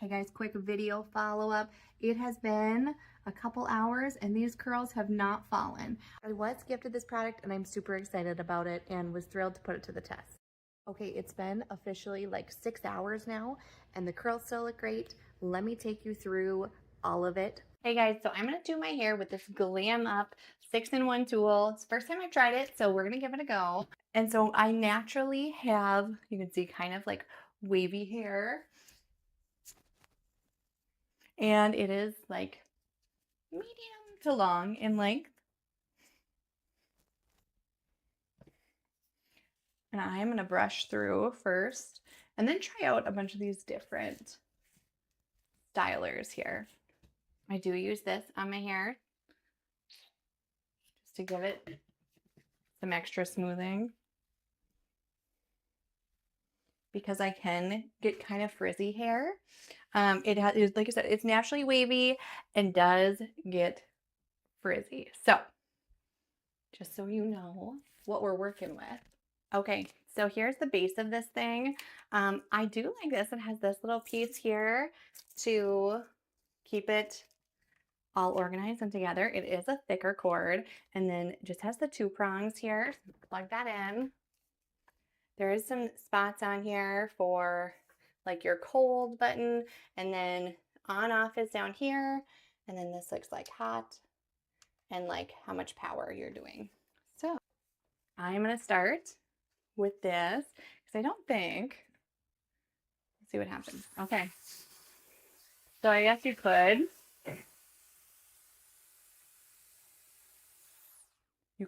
Hey guys, quick video follow-up. It has been a couple hours and these curls have not fallen. I was gifted this product and I'm super excited about it and was thrilled to put it to the test. Okay, it's been officially like 6 hours now and the curls still look great. Let me take you through all of it. Hey guys, so I'm gonna do my hair with this GLAMUP 6-in-1 tool. It's the first time I've tried it, so we're gonna give it a go. And so I naturally have, you can see, kind of like wavy hair. And it is like medium to long in length. And I am going to brush through first and then try out a bunch of these different stylers here. I do use this on my hair just to give it some extra smoothing, because I can get kind of frizzy hair. It has, like I said, it's naturally wavy and does get frizzy. So just so you know what we're working with. Okay, so here's the base of this thing. I do like this. It has this little piece here to keep it all organized and together. It is a thicker cord, and then it just has the 2 prongs here. Plug that in. There is some spots on here for like your cold button, and then on off is down here, and then this looks like hot and like how much power you're doing. So I'm gonna start with this because I don't think, let's see what happens. Okay, so I guess you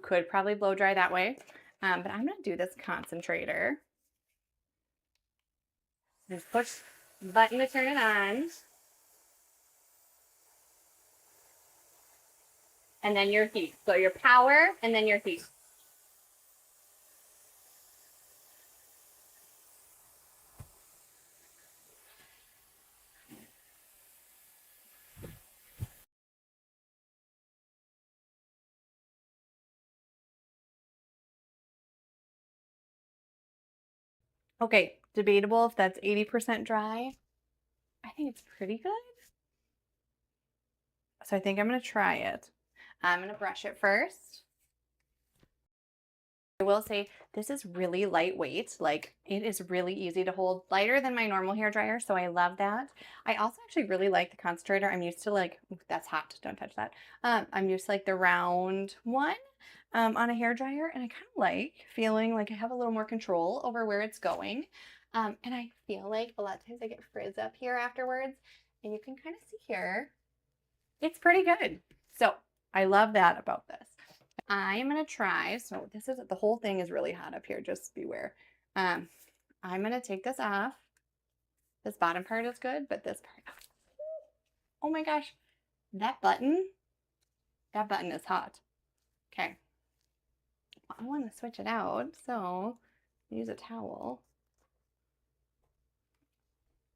could probably blow dry that way, but I'm gonna do this concentrator. Just push the button to turn it on, and then your heat. So your power and then your heat. Okay, debatable if that's 80% dry. I think it's pretty good. So I think I'm gonna try it. I'm gonna brush it first. I will say this is really lightweight. Like, it is really easy to hold, lighter than my normal hair dryer, so I love that. I also actually really like the concentrator. I'm used to like, ooh, that's hot, don't touch that. I'm used to like the round one on a hair dryer, and I kind of like feeling like I have a little more control over where it's going. And I feel like a lot of times I get frizz up here afterwards, and you can kind of see here, it's pretty good. So I love that about this. I am going to try, so this is, the whole thing is really hot up here, just beware. I'm going to take this off. This bottom part is good, but this part, oh my gosh, that button is hot. Okay. I want to switch it out, so use a towel.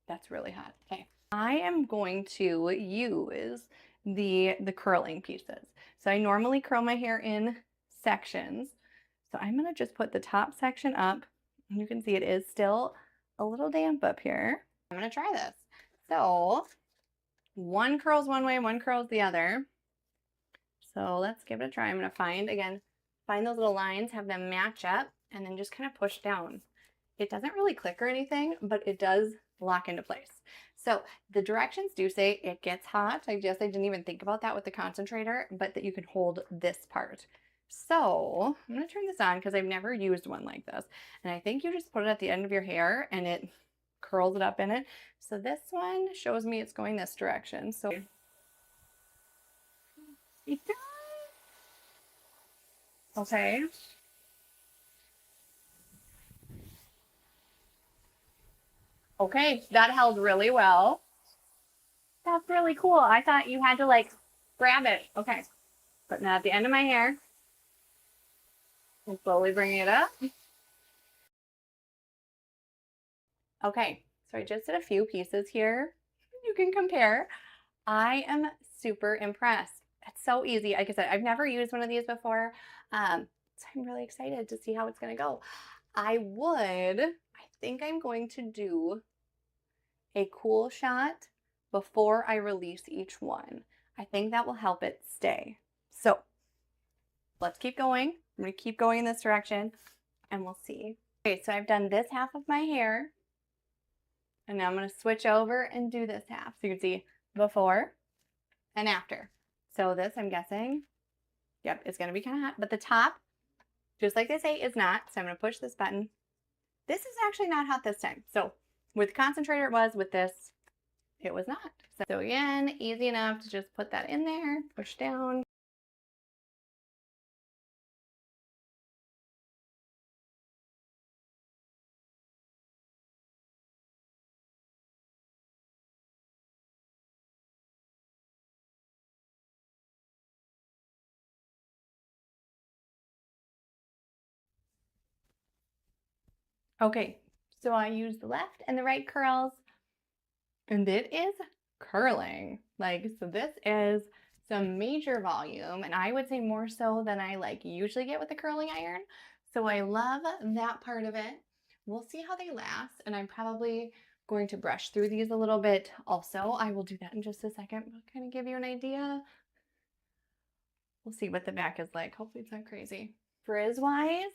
That's really hot. Okay. I am going to use the curling pieces. So I normally curl my hair in sections. So I'm going to just put the top section up. And you can see it is still a little damp up here. I'm going to try this. So one curls one way, one curls the other. So let's give it a try. I'm going to find those little lines, have them match up, and then just kind of push down. It doesn't really click or anything, but it does lock into place. So the directions do say it gets hot. I didn't even think about that with the concentrator, but that you can hold this part. So I'm going to turn this on because I've never used one like this. And I think you just put it at the end of your hair and it curls it up in it. So this one shows me it's going this direction. So it does. Okay. Okay, that held really well. That's really cool. I thought you had to like grab it. Okay. But now at the end of my hair, I'm slowly bringing it up. Okay, so I just did a few pieces here. You can compare. I am super impressed. It's so easy. Like I said, I've never used one of these before. So I'm really excited to see how it's going to go. I think I'm going to do a cool shot before I release each one. I think that will help it stay. So let's keep going. I'm going to keep going in this direction and we'll see. Okay, so I've done this half of my hair and now I'm going to switch over and do this half. So you can see before and after. So this, I'm guessing, yep, it's going to be kind of hot, but the top, just like they say, is not. So I'm going to push this button. This is actually not hot this time. So with concentrator it was, with this it was not. So again, easy enough to just put that in there, push down. Okay, so I use the left and the right curls, and it is curling. Like, so this is some major volume, and I would say more so than I like usually get with the curling iron. So I love that part of it. We'll see how they last, and I'm probably going to brush through these a little bit also. I will do that in just a second, but kind of give you an idea. We'll see what the back is like. Hopefully it's not crazy. Frizz-wise,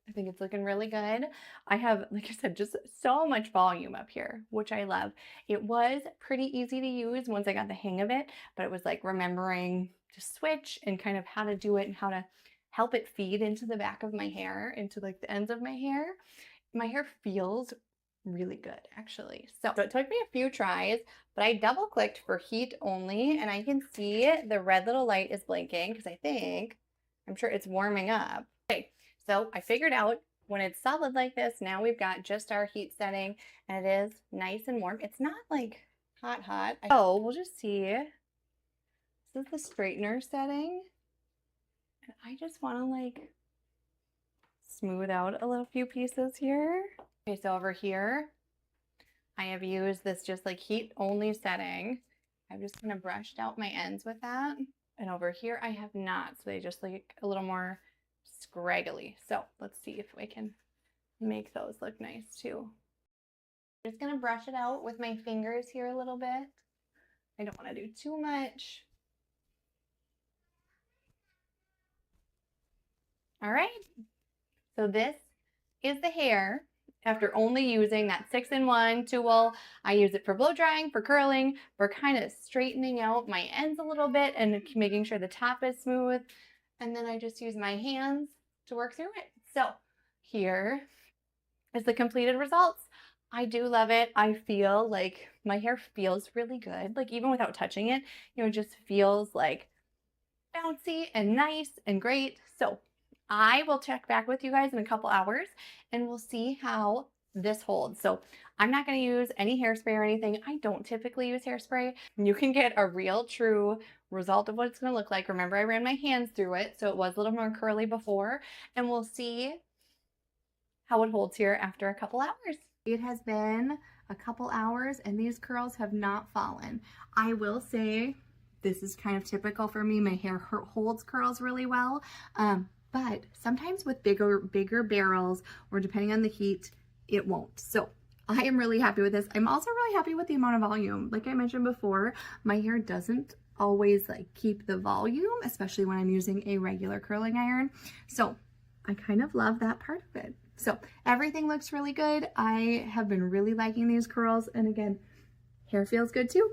I think it's looking really good. I have, like I said, just so much volume up here, which I love. It was pretty easy to use once I got the hang of it, but it was like remembering to switch and kind of how to do it and how to help it feed into the back of my hair, into like the ends of my hair. My hair feels really good, actually. So it took me a few tries, but I double clicked for heat only, and I can see the red little light is blinking because I'm sure it's warming up. Okay, so I figured out when it's solid like this, now we've got just our heat setting and it is nice and warm. It's not like hot. So we'll just see. This is the straightener setting. And I just want to like smooth out a little few pieces here. Okay, so over here, I have used this just like heat only setting. I've just kind of brushed out my ends with that. And over here, I have not. So they just look a little more scraggly. So let's see if we can make those look nice too. I'm just gonna brush it out with my fingers here a little bit. I don't want to do too much. All right, so this is the hair after only using that 6-in-1 tool. I use it for blow drying, for curling, for kind of straightening out my ends a little bit and making sure the top is smooth. And then I just use my hands to work through it. So here is the completed results. I do love it. I feel like my hair feels really good. Like even without touching it, it just feels like bouncy and nice and great. So I will check back with you guys in a couple hours and we'll see how this holds. So I'm not going to use any hairspray or anything. I don't typically use hairspray. You can get a real true result of what it's going to look like. Remember, I ran my hands through it, so it was a little more curly before, and we'll see how it holds here after a couple hours. It has been a couple hours and these curls have not fallen. I will say this is kind of typical for me. My hair holds curls really well, but sometimes with bigger barrels or depending on the heat, it won't. So I am really happy with this. I'm also really happy with the amount of volume. Like I mentioned before, my hair doesn't always like keep the volume, especially when I'm using a regular curling iron. So I kind of love that part of it. So everything looks really good. I have been really liking these curls, and again, hair feels good too.